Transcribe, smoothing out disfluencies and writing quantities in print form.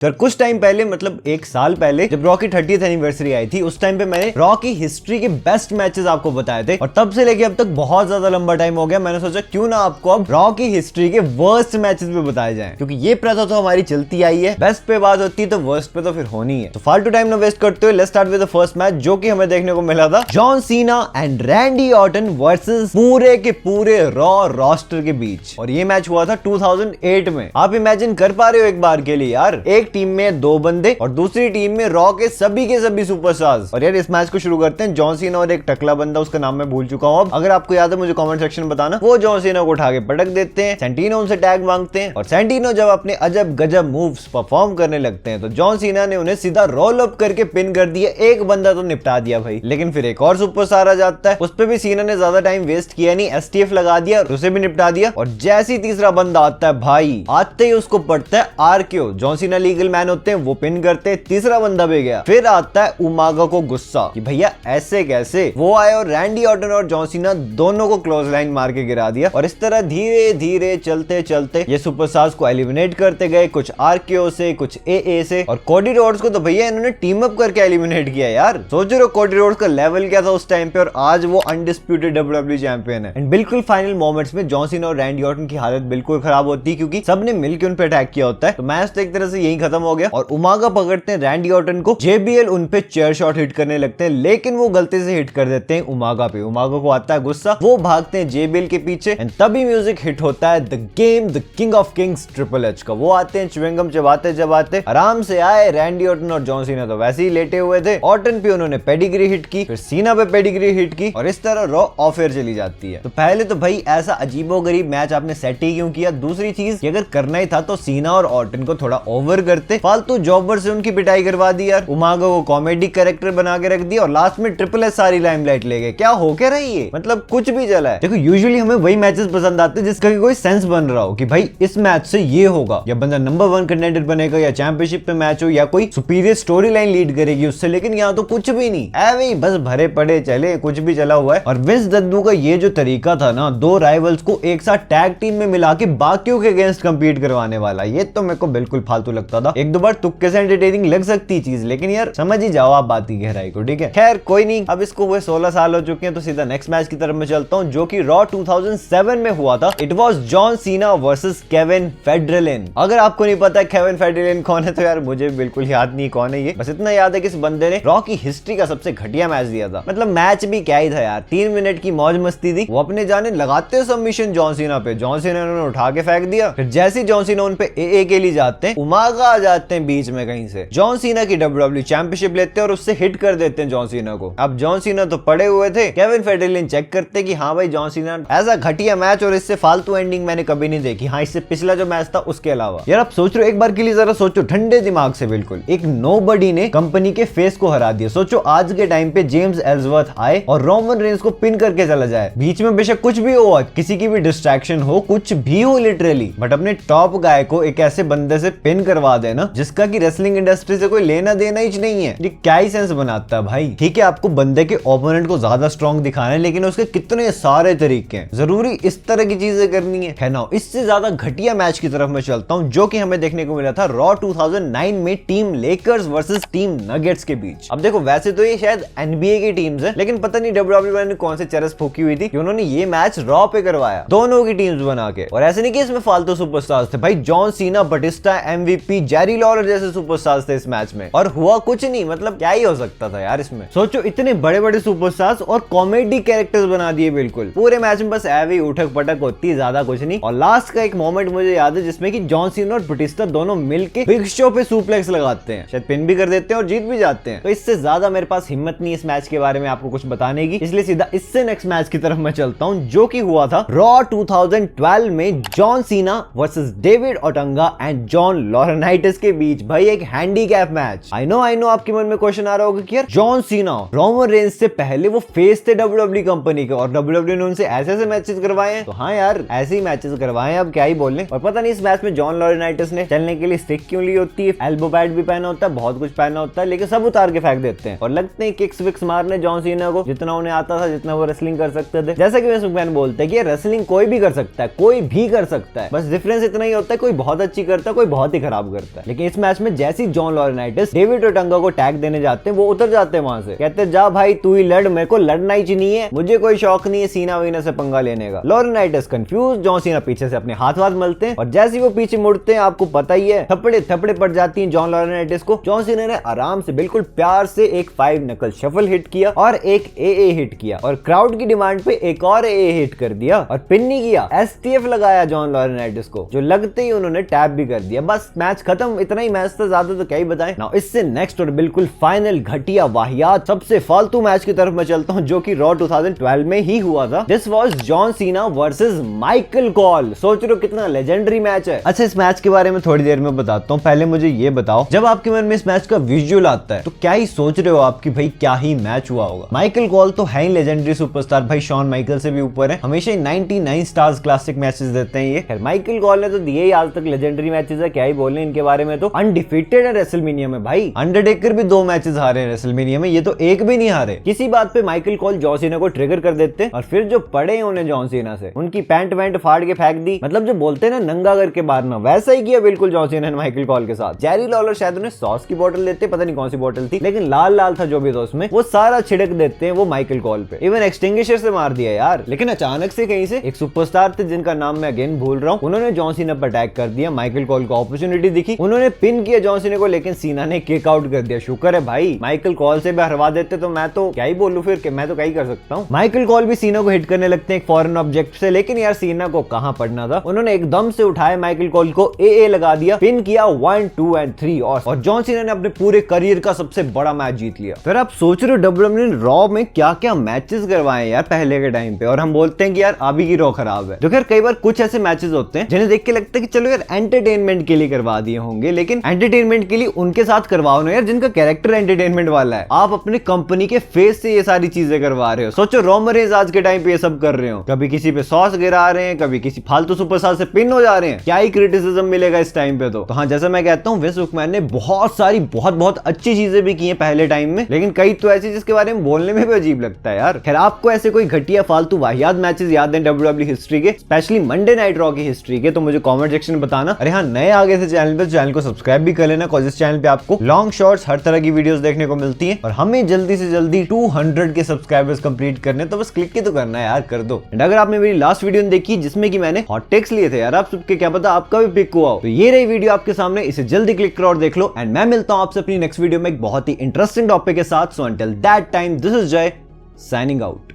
तो कुछ टाइम पहले, मतलब एक साल पहले, जब रॉ की 30th एनिवर्सरी आई थी, उस टाइम पे मैंने रॉ की हिस्ट्री के बेस्ट मैचेस आपको बताए थे। और तब से लेके अब तक बहुत ज्यादा लंबा टाइम हो गया, मैंने सोचा क्यों ना आपको अब रॉ की हिस्ट्री के वर्स्ट मैचेस भी बताए जाएं, क्योंकि ये प्रथा तो हमारी चलती आई है, बेस्ट पे बात होती है तो वर्स्ट पे तो फिर होनी है। तो फालतू टाइम ना वेस्ट करते हुए let's start with the first match, जो कि हमें देखने को मिला था John Cena and Randy Orton versus पूरे के पूरे रॉ रोस्टर के बीच। और ये मैच हुआ था 2008 में। आप इमेजिन कर पा रहे हो एक बार के लिए यार, एक टीम में 2 बंदे और दूसरी टीम में रॉ के सभी सुपरस्टार्स। और यार इस मैच को शुरू करते हैं जॉन सीना और एक टकला बंदा, उसका नाम मैं भूल चुका हूं, अब अगर आपको याद है मुझे कमेंट सेक्शन में बताना। वो जॉन सीना को उठा के पटक देते हैं, सेंटिनो उनसे टैग मांगते हैं और सेंटिनो जब अपने अजब गजब मूव्स परफॉर्म करने लगते हैं तो जॉन सीना ने उन्हें सीधा रोल अप करके पिन कर दिया। एक बंदा तो निपटा दिया भाई, लेकिन फिर एक और सुपरस्टार आ जाता है, उस पे भी सीना ने ज्यादा टाइम वेस्ट किया नहीं, एसटीएफ लगा दिया और उसे भी निपटा दिया। और जैसे ही तीसरा बंदा आता है भाई, आते ही उसको पड़ता है RQ. John Cena legal man होते हैं, वो पिन करते, तीसरा बंदा भी गया। फिर आता है उमागा को गुस्सा कि भैया ऐसे कैसे, वो आए और रैंडी ऑर्टन और जॉन सीना दोनों को क्लोज लाइन मार के गिरा दिया। और इस तरह धीरे धीरे चलते चलते ये सुपरस्टार्स को एलिमिनेट करते गए, कुछ आरक्यू से, कुछ एए से। और कोडी रोड्स को तो भैया इन्होंने टीम अप करके एलिमिनेट किया यार। सोच रहे हो कोडी रोड्स का लेवल क्या था उस टाइम पे, और आज वो अनडिस्प्यूटेड डब्ल्यूडब्ल्यू चैंपियन है। एंड बिल्कुल फाइनल मोमेंट्स में जॉन सीना और रैंडी ऑर्टन की हालत बिल्कुल खराब होती है, क्योंकि सबने मिलकर उन पे अटैक किया होता है। तो मैच तो एक तरह से यही खत्म हो गया और उमागा पकड़ते हैं रैंडी ऑर्टन को, जेबीएल उन पे चेयर शॉट हिट करने लगते हैं, लेकिन वो गलती से हिट कर देते हैं उमागा पे। उमागा को आता है गुस्सा, वो भागते हैं जेबीएल के पीछे एंड तभी म्यूजिक हिट होता है the game the king of Kings triple H का। वो आते हैं च्युइंगम चबाते आराम से आए। रैंडी ऑर्टन और जॉन सीना तो वैसे ही लेटे हुए थे। ऑर्टन पे उन्होंने पेडिग्री हिट की, फिर सीना पे पेडिग्री हिट की और इस तरह रॉ ऑफ एयर चली जाती है। तो पहले तो भाई ऐसा अजीबोगरीब मैच आपने सेट ही क्यों किया? दूसरी चीज, अगर करना ही था तो सीना और ऑर्टन को थोड़ा ओवर करते, फालतू जॉबर से उनकी पिटाई करवा दी यार। उमागा को कॉमेडी कैरेक्टर बना के रख दिया और लास्ट में ट्रिपल एच सारी लाइमलाइट ले गए। क्या हो क्या रही है, मतलब कुछ भी चला है। देखो यूजुअली हमें वही मैचेस पसंद आते हैं जिसका कोई सेंस बन रहा हो कि भाई इस मैच से ये होगा, या बंदा नंबर 1 कंटेंडर बनेगा, या चैंपियनशिप पे मैच हो, या कोई सुपीरियर स्टोरी लाइन लीड करेगी उससे। लेकिन यहाँ तो कुछ भी नहीं है, बस भरे पड़े चले, कुछ भी चला हुआ है। और विंस दद्दू का ये जो तरीका था ना, 2 राइवल्स को एक साथ टैग टीम में मिला के बाकियों के अगेंस्ट कंपीट करवाने वाला, ये तो मेरे को बिल्कुल फालतू लगता था। एक दो बार तुक्के से एंटरटेनिंग लग सकती चीज, लेकिन यार समझ ही जाओ आप बात की गहराई को, ठीक है। खैर कोई नहीं, अब इसको हुए 16 साल हो चुके हैं, तो सीधा नेक्स्ट मैच की तरफ मैं चलता हूं, जो कि रॉ 2007 में हुआ था। It was John Cena versus Kevin Federline. अगर आपको नहीं पता केविन फेडरलिन कौन है तो यार मुझे बिल्कुल याद नहीं कौन है ये, बस इतना याद है कि इस बंदे ने रॉ की हिस्ट्री का सबसे घटिया मैच दिया था। मतलब मैच भी क्या ही था यार, 3 मिनट की मौज मस्ती थी। वो अपने जाने लगाते सबमिशन जॉन सीना पे, जॉन सीना ने उठा के फेंक दिया। फिर जैसे जॉन सीना उन पे एए के लिए जाते हैं, उमागा आ जाते हैं बीच में कहीं से, जॉन सीना की डब्ल्यूडब्ल्यू चैंपियनशिप लेते हैं और उससे हिट कर देते हैं जॉन सीना को। अब जॉन सीना तो पड़े हुए थे, केविन फेडरलिन चेक करते कि हाँ भाई जॉन सीना ऐसा घटिया मैच और इससे फालतू एंडिंग मैंने कभी नहीं देखी। हाँ इससे पिछला जो मैच था उसके अलावा। यार आप सोच रहे हो, एक बार के लिए जरा सोचो ठंडे दिमाग से, बिल्कुल एक नोबडी ने कंपनी के फेस को हरा दिया। सोचो आज के टाइम पे जेम्स एल्सवर्थ आए और रोमन रेंस को पिन करके चला जाए, बीच में बेशक कुछ भी हो, किसी की भी डिस्ट्रैक्शन हो, कुछ भी हो लिटरली, बट अपने टॉप गाय को एक ऐसे बंदे से पिन करवा देना जिसका की रेसलिंग इंडस्ट्री से कोई लेना देना ही नहीं है, ये क्या ही सेंस बनाता है भाई। ठीक है आपको बंदे के ओपोनेंट को ज्यादा स्ट्रॉन्ग दिखाना है, लेकिन उसके कितने सारे तरीके हैं, जरूरी इस तरह की चीजें करनी है ना। इससे ज्यादा घटिया मैच की तरफ मैं चलता हूं, जो कि हमें देखने को मिला था रॉ 2009 में team Lakers versus team nuggets के बीच। अब देखो वैसे तो ये शायद एनबीए की टीम्स है, लेकिन पता नहीं डब्ल्यूडब्ल्यूई ने कौन से चरस फूकी हुई थी कि उन्होंने ये मैच रॉ पे करवाया, दोनों की टीम्स बना के। और ऐसे नहीं कि इसमें फालतू सुपरस्टार्स थे भाई, John Cena, Batista, MVP, Jerry Lawler जैसे सुपरस्टार्स थे इस मैच में, और हुआ कुछ नहीं। मतलब क्या ही हो सकता था यार इसमें। सोचो इतने बड़े बड़े सुपरस्टार्स और कॉमेडी कैरेक्टर्स बना दिए बिल्कुल पूरे मैच में, बस ऐवी उठक पटक होती, ज्यादा कुछ नहीं। और लास्ट का एक मोमेंट मुझे याद है जिसमें कि जॉन सीना और बटिस्टा दोनों मिलके बिग शो पे सुप्लेक्स लगाते हैं, शायद पिन भी कर देते हैं और जीत भी जाते हैं। तो इससे ज्यादा मेरे पास हिम्मत नहीं इस मैच के बारे में आपको कुछ बताने की, इसलिए सीधा इससे नेक्स्ट मैच की तरफ मैं चलता हूं, जो कि हुआ था रॉ 2012 में John Cena versus David Otunga and John Laurinaitis के बीच। भाई एक हैंडीकैप मैच। आई नो आपके मन में क्वेश्चन आ रहा होगा कि यार जॉन सीना रोमन रेंस से पहले वो फेस थे डब्ल्यूडब्ल्यू कंपनी के और डब्ल्यूडब्ल्यू ने उनसे ऐसे मैचेस करवाए हैं, तो हाँ यार ऐसे ही मैचेस करवाए हैं, अब क्या ही बोलने। और पता नहीं इस मैच में जॉन लॉरेनाइटिस ने चलने के लिए स्टिक क्यों ली होती है, एल्बो पैड भी पहना होता है, बहुत कुछ पहना होता है, लेकिन सब उतार के फेंक देते हैं और लगते हैं किक्स विक्स मारने जॉन सीना को, जितना उन्हें आता था, जितना वो रेसलिंग कर सकते थे। जैसा कि विंस मैकमैन बोलते हैं कि रेसलिंग कोई भी कर सकता है, कोई भी कर सकता है, बस डिफरेंस इतना ही होता है कोई बहुत अच्छी करता है, कोई बहुत ही खराब करता है। होता है। लेकिन इस मैच में जैसी जॉन लॉरेनाइटिस डेविड ओटंगा को टैग देने जाते हैं, वो उतर जाते हैं वहां से, कहते हैं जा भाई तू ही लड़, मेरे को लड़ना ही नहीं है, मुझे कोई शौक नहीं है सीना वीना से पंगा लेने का। लॉरेनाइटिस कंफ्यूज, जॉन सीना पीछे से अपने हाथ मलते हैं और जैसे ही वो पीछे मुड़ते हैं, आपको पता ही है, थप्पड़े थप्पड़े पड़ जाती हैं जॉन लॉरेनाइटिस को। जॉन सीना ने आराम से बिल्कुल प्यार से एक 5 नकल शफल हिट किया और एक AA हिट किया और क्राउड की डिमांड पे एक और AA हिट कर दिया और पिन नहीं किया, STF लगाया जॉन लॉरेनाइटिस को, जो लगते ही उन्होंने टैप भी कर दिया। बस मैच खत्म, इतना ही मैच था, ज्यादा तो क्या ही बताएं। नाउ इससे नेक्स्ट और बिल्कुल फाइनल घटिया वाहियात सबसे फालतू मैच की तरफ मैं चलता हूं, जो कि रॉ 2012 में ही हुआ था। This was John Cena versus Michael call. सोच रहे हो कितना लेजेंडरी मैच है। अच्छा, इस मैच के बारे में थोड़ी देर में बताता हूँ, पहले मुझे ये बताओ, जब आपके मन में इस मैच का विजुअल आता है तो क्या ही सोच रहे हो आप कि भाई क्या ही मैच हुआ होगा। माइकल कॉल तो है ही लेजेंडरी सुपरस्टार, भाई शॉन माइकल से भी ऊपर है, हमेशा 99 स्टार्स क्लासिक मैचेस देते हैं ये। माइकल कॉल ने तो दिए ही आज तक लेजेंडरी मैचेस है, क्या ही बोलने इनके बारे में। तो अनडिफीटेड है रेसलमेनिया में भाई, अंडरटेकर भी 2 मैचेस हारे हैं रेसलमेनिया में, ये तो एक भी नहीं हारे। किसी बात पे माइकल कॉल जॉन सीना को ट्रिगर कर देते हैं और फिर जो पड़े हैं उन्हें जॉन सीना से, उनकी पैंट वैंट फाड़ के फेंक दी, मतलब जो बोलते हैं ना नंगा करके मारना, वैसा ही किया बिल्कुल जॉन सीना ने माइकल कॉल के साथ। जेरी लॉलर शायद उन्हें सॉस की बोतल देते, पता नहीं कौन सी बोतल थी, लेकिन लाल लाल था जो भी था उसमें, वो सारा छिड़क देते हैं वो माइकल कॉल पे, इवन एक्सटिंग्विशर से मार दिया यार। लेकिन अचानक से कहीं से एक सुपरस्टार थे जिनका नाम मैं अगेन भूल रहा हूँ, उन्होंने जॉन सीना पर अटैक कर दिया। माइकल कॉल को अपॉर्चुनिटी दिखी, उन्होंने पिन किया जॉन सीना को, लेकिन सीना ने किक आउट कर दिया। शुक्र है भाई, माइकल कॉल से भी हरवा देते तो मैं तो क्या ही बोलूं फिर, मैं तो क्या ही कर सकता हूँ। माइकल कॉल भी सीना को हिट करने लगते हैं एक फॉरेन ऑब्जेक्ट से, लेकिन यार सीना को कहां पड़ना था, उन्होंने एकदम से उठाया माइकल कॉल को, AA लगा दिया, पिन किया 1, 2 और 3 और जॉन सीना ने अपने पूरे करियर का सबसे बड़ा मैच जीत लिया। फिर आप सोच रहे हो WWE ने रॉ में क्या क्या मैचेस करवाए यार पहले के टाइम पे, और हम बोलते हैं कि यार अभी की रॉ खराब है। तो खैर कई बार कुछ ऐसे मैचेस होते हैं जिन्हें देख के लगता है कि चलो यार एंटरटेनमेंट के लिए करवा दिए होंगे, लेकिन एंटरटेनमेंट के लिए उनके साथ करवाओ ना यार जिनका कैरेक्टर एंटरटेनमेंट वाला है। आप अपनी कंपनी के फेस से ये सारी चीजें करवा रहे हो। सोचो रोमरेज आज के टाइम पे ये सब कर रहे हो, कभी किसी पे सॉस गिरा रहे हैं, कभी किसी फालतू सुपरस्टार से पिन हो जा रहे हैं, क्या ही क्रिटिसिज्म मिलेगा इस टाइम पे। तो हाँ, जैसा मैं कहता हूँ विंस मैकमैन ने बहुत सारी बहुत अच्छी चीजें भी की हैं पहले टाइम में, लेकिन कई तो ऐसी जिसके बारे में बोलने में भी अजीब लगता है यार। खैर आपको ऐसे कोई घटिया फालतू वाहियात मैचेस याद हैं WWE हिस्ट्री के, स्पेशली मंडे नाइट रॉ की हिस्ट्री के, तो मुझे कमेंट सेक्शन में बताना। अरे हाँ, नए आगे से चैनल पे, चैनल को सब्सक्राइब भी कर लेना, बिकॉज़ इस चैनल पे आपको लॉन्ग शॉर्ट्स हर तरह की वीडियोस देखने को मिलती हैं और हमें जल्दी से जल्दी 200 के सब्सक्राइबर्स कंप्लीट करने, तो बस क्लिक ही तो करना है यार, कर दो। एंड अगर आपने मेरी लास्ट वीडियो देखी जिसमें कि मैंने हॉट टेक्स लिए थे यार आप सबके, क्या पता आपका भी पिक हुआ हो, तो ये रही वीडियो आपके सामने, इसे जल्दी क्लिक करो और देख लो। एंड मैं मिलता हूं आपसे अपनी नेक्स्ट वीडियो में एक बहुत ही इंटरेस्टिंग टॉपिक के साथ। So until that time, this is जय साइनिंग आउट।